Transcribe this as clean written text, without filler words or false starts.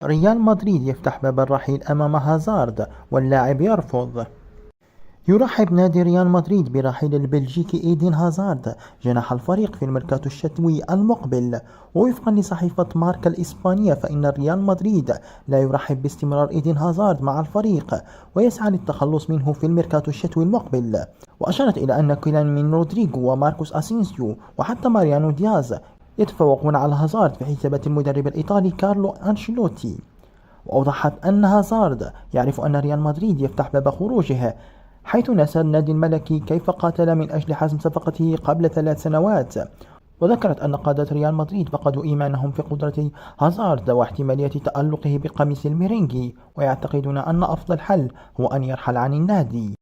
ريال مدريد يفتح باب الرحيل أمام هازارد واللاعب يرفض. يرحب نادي ريال مدريد برحيل البلجيكي إيدين هازارد جناح الفريق في الميركاتو الشتوي المقبل. ووفقا لصحيفة ماركا الإسبانية فإن ريال مدريد لا يرحب باستمرار إيدين هازارد مع الفريق ويسعى للتخلص منه في الميركاتو الشتوي المقبل. وأشارت إلى أن كيلان من رودريغو وماركوس أسينسيو وحتى ماريانو دياز يتفوقون على هازارد في حسابات المدرب الإيطالي كارلو أنشيلوتي. وأوضحت أن هازارد يعرف أن ريال مدريد يفتح باب خروجه، حيث نسى النادي الملكي كيف قاتل من أجل حسم صفقته قبل 3 سنوات. وذكرت أن قادة ريال مدريد فقدوا إيمانهم في قدرة هازارد واحتمالية تألقه بقميص الميرينغي، ويعتقدون أن أفضل حل هو أن يرحل عن النادي.